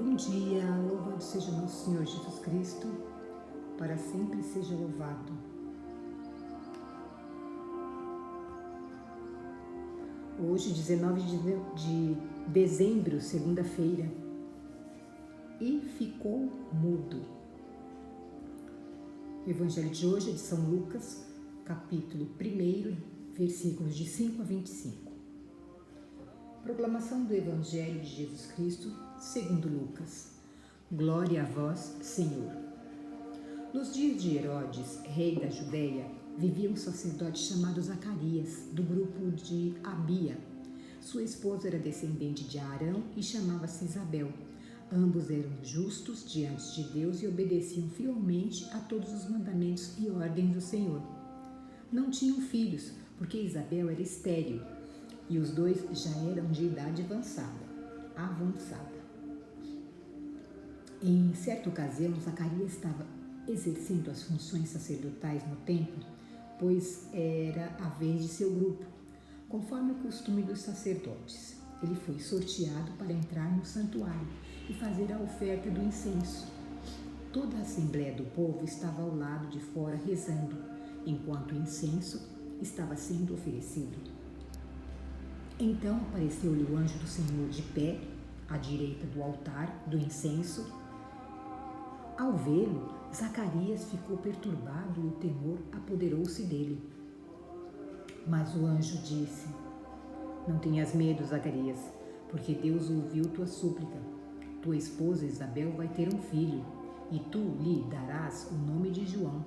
Bom dia, louvado seja nosso Senhor Jesus Cristo, para sempre seja louvado. Hoje, 19 de dezembro, segunda-feira, e ficou mudo. O Evangelho de hoje é de São Lucas, capítulo 1, versículos de 5 a 25. Proclamação do Evangelho de Jesus Cristo, segundo Lucas. Glória a vós, Senhor. Nos dias de Herodes, rei da Judeia, vivia um sacerdote chamado Zacarias, do grupo de Abia. Sua esposa era descendente de Arão e chamava-se Isabel. Ambos eram justos diante de Deus e obedeciam fielmente a todos os mandamentos e ordens do Senhor. Não tinham filhos, porque Isabel era estéril, e os dois já eram de idade avançada. Em certa ocasião, Zacarias estava exercendo as funções sacerdotais no templo, pois era a vez de seu grupo, conforme o costume dos sacerdotes. Ele foi sorteado para entrar no santuário e fazer a oferta do incenso. Toda a assembleia do povo estava ao lado de fora rezando, enquanto o incenso estava sendo oferecido. Então apareceu-lhe o anjo do Senhor de pé, à direita do altar do incenso. Ao vê-lo, Zacarias ficou perturbado e o temor apoderou-se dele. Mas o anjo disse: Não tenhas medo, Zacarias, porque Deus ouviu tua súplica. Tua esposa Isabel vai ter um filho, e tu lhe darás o nome de João.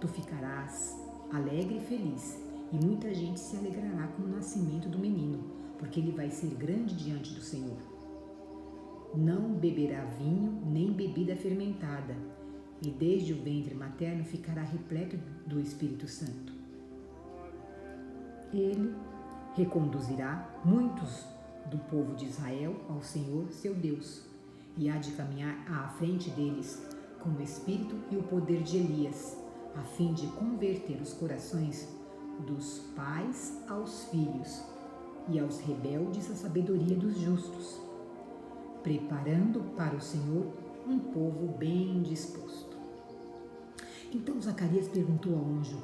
Tu ficarás alegre e feliz, e muita gente se alegrará com o nascimento do menino, porque ele vai ser grande diante do Senhor. Não beberá vinho nem bebida fermentada, e desde o ventre materno ficará repleto do Espírito Santo. Ele reconduzirá muitos do povo de Israel ao Senhor, seu Deus, e há de caminhar à frente deles com o espírito e o poder de Elias, a fim de converter os corações dos pais aos filhos e aos rebeldes a sabedoria dos justos, preparando para o Senhor um povo bem disposto. Então Zacarias perguntou ao anjo: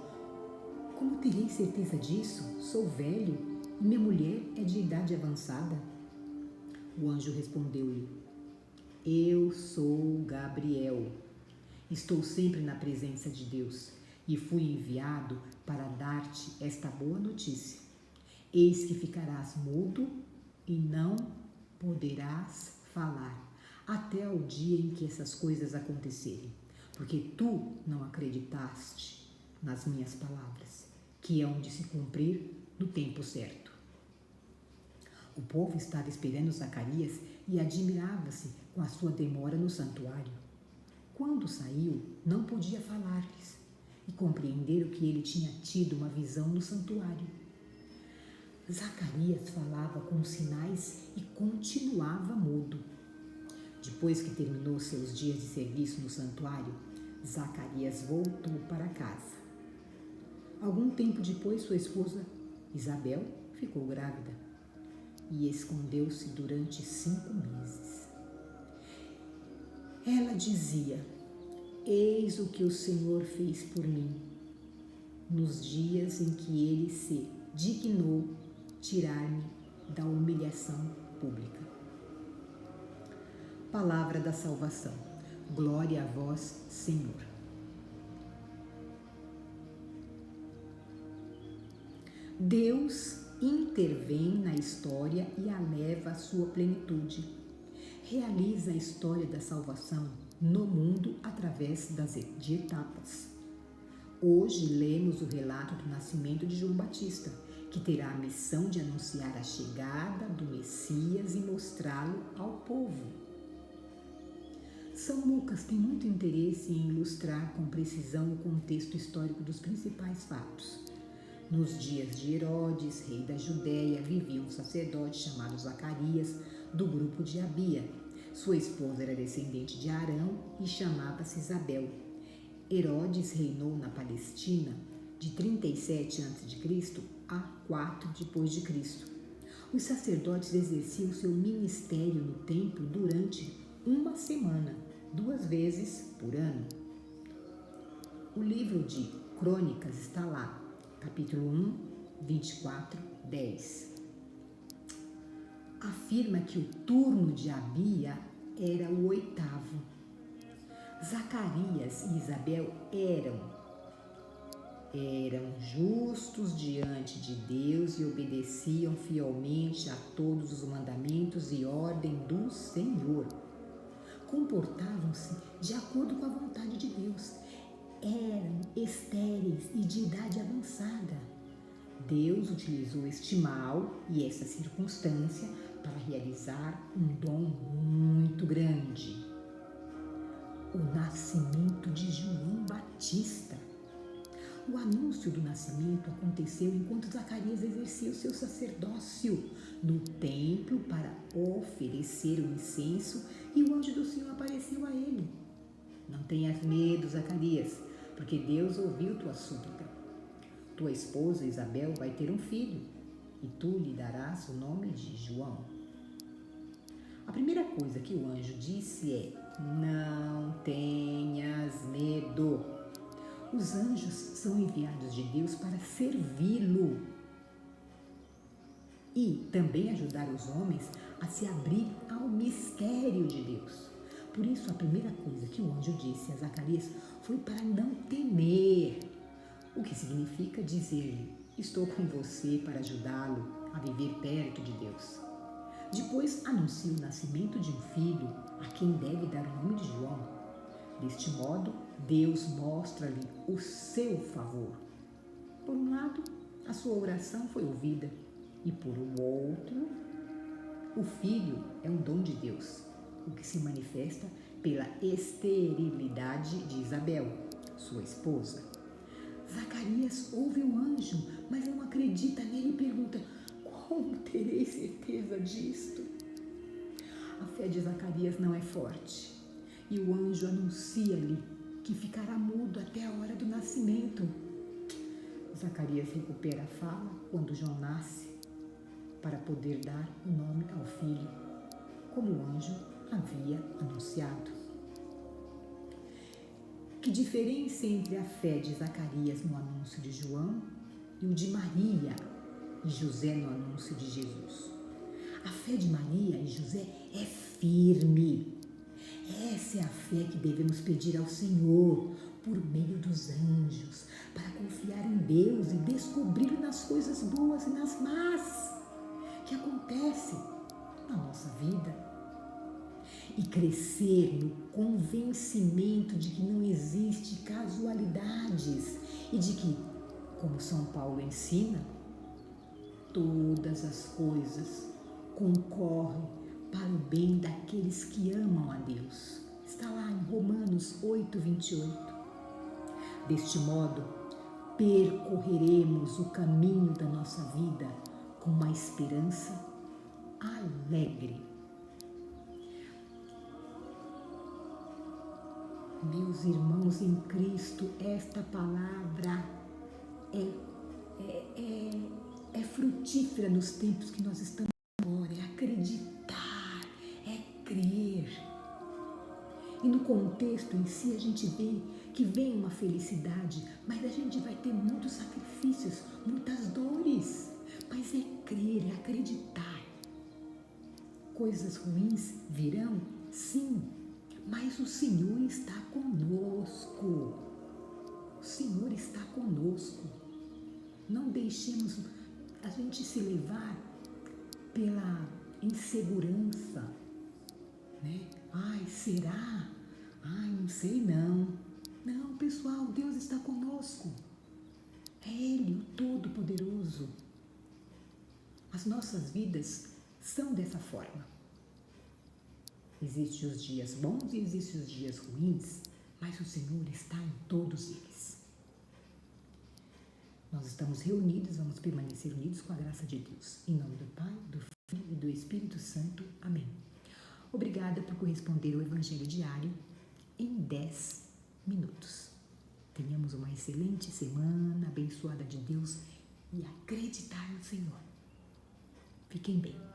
Como terei certeza disso? Sou velho e minha mulher é de idade avançada. O anjo respondeu-lhe: Eu sou Gabriel. Estou sempre na presença de Deus e fui enviado para dar-te esta boa notícia. Eis que ficarás mudo e não poderás falar até o dia em que essas coisas acontecerem, porque tu não acreditaste nas minhas palavras, que hão de se cumprir no tempo certo. O povo estava esperando Zacarias e admirava-se com a sua demora no santuário. Quando saiu, não podia falar-lhes e compreenderam que ele tinha tido uma visão no santuário. Zacarias falava com sinais e continuava mudo. Depois que terminou seus dias de serviço no santuário, Zacarias voltou para casa. Algum tempo depois, sua esposa Isabel ficou grávida e escondeu-se durante 5 meses. Ela dizia: Eis o que o Senhor fez por mim, nos dias em que ele se dignou tirar-me da humilhação pública. Palavra da salvação. Glória a vós, Senhor. Deus intervém na história e a leva à sua plenitude. Realiza a história da salvação no mundo através de etapas. Hoje lemos o relato do nascimento de João Batista, que terá a missão de anunciar a chegada do Messias e mostrá-lo ao povo. São Lucas tem muito interesse em ilustrar com precisão o contexto histórico dos principais fatos. Nos dias de Herodes, rei da Judeia, vivia um sacerdote chamado Zacarias, do grupo de Abia. Sua esposa era descendente de Arão e chamava-se Isabel. Herodes reinou na Palestina de 37 a.C. a 4 d.C. Os sacerdotes exerciam seu ministério no templo durante uma semana, 2 vezes por ano. O livro de Crônicas está lá, capítulo 1, 24, 10. Afirma que o turno de Abia era o 8º. Zacarias e Isabel eram justos diante de Deus e obedeciam fielmente a todos os mandamentos e ordem do Senhor. Comportavam-se de acordo com a vontade de Deus. Eram estéreis e de idade avançada. Deus utilizou este mal e essa circunstância para realizar um dom muito grande: o nascimento de João Batista. O anúncio do nascimento aconteceu enquanto Zacarias exercia o seu sacerdócio no templo para oferecer o incenso, e o anjo do Senhor apareceu a ele. Não tenhas medo, Zacarias, porque Deus ouviu tua súplica. Tua esposa Isabel vai ter um filho, e tu lhe darás o nome de João. A primeira coisa que o anjo disse é: não tenhas medo. Os anjos são enviados de Deus para servi-lo e também ajudar os homens a se abrir ao mistério de Deus. Por isso, a primeira coisa que o anjo disse a Zacarias foi para não temer, o que significa dizer-lhe: estou com você para ajudá-lo a viver perto de Deus. Depois anuncia o nascimento de um filho, a quem deve dar o nome de João. Deste modo, Deus mostra-lhe o seu favor. Por um lado, a sua oração foi ouvida, e por outro, o filho é um dom de Deus, o que se manifesta pela esterilidade de Isabel, sua esposa. Zacarias ouve o anjo, mas não acredita nele e pergunta: como terei certeza disto? A fé de Zacarias não é forte, e o anjo anuncia-lhe que ficará mudo até a hora do nascimento. Zacarias recupera a fala quando João nasce, para poder dar o nome ao filho, como o anjo havia anunciado. Que diferença entre a fé de Zacarias no anúncio de João e o de Maria e José no anúncio de Jesus. A fé de Maria e José é firme. Essa é a fé que devemos pedir ao Senhor por meio dos anjos, para confiar em Deus e descobrir nas coisas boas e nas más que acontecem na nossa vida, e crescer no convencimento de que não existe casualidades e de que, como São Paulo ensina, todas as coisas concorrem para o bem daqueles que amam a Deus. Está lá em Romanos 8, 28. Deste modo, percorreremos o caminho da nossa vida com uma esperança alegre. Meus irmãos em Cristo, esta palavra é frutífera nos tempos que nós estamos agora. É acreditar, é crer. E no contexto em si a gente vê que vem uma felicidade, mas a gente vai ter muitos sacrifícios, muitas dores. Mas é crer, é acreditar. Coisas ruins virão? Sim, mas o Senhor está conosco. O Senhor está conosco. Não deixemos a gente se levar pela insegurança, né? Ai, será? Ai, não sei não. Não, pessoal, Deus está conosco. É Ele, o Todo-Poderoso. As nossas vidas são dessa forma. Existem os dias bons e existem os dias ruins, mas o Senhor está em todos eles. Nós estamos reunidos, vamos permanecer unidos com a graça de Deus. Em nome do Pai, do Filho e do Espírito Santo. Amém. Obrigada por corresponder ao Evangelho Diário em 10 minutos. Tenhamos uma excelente semana, abençoada de Deus, e acreditar no Senhor. Fiquem bem.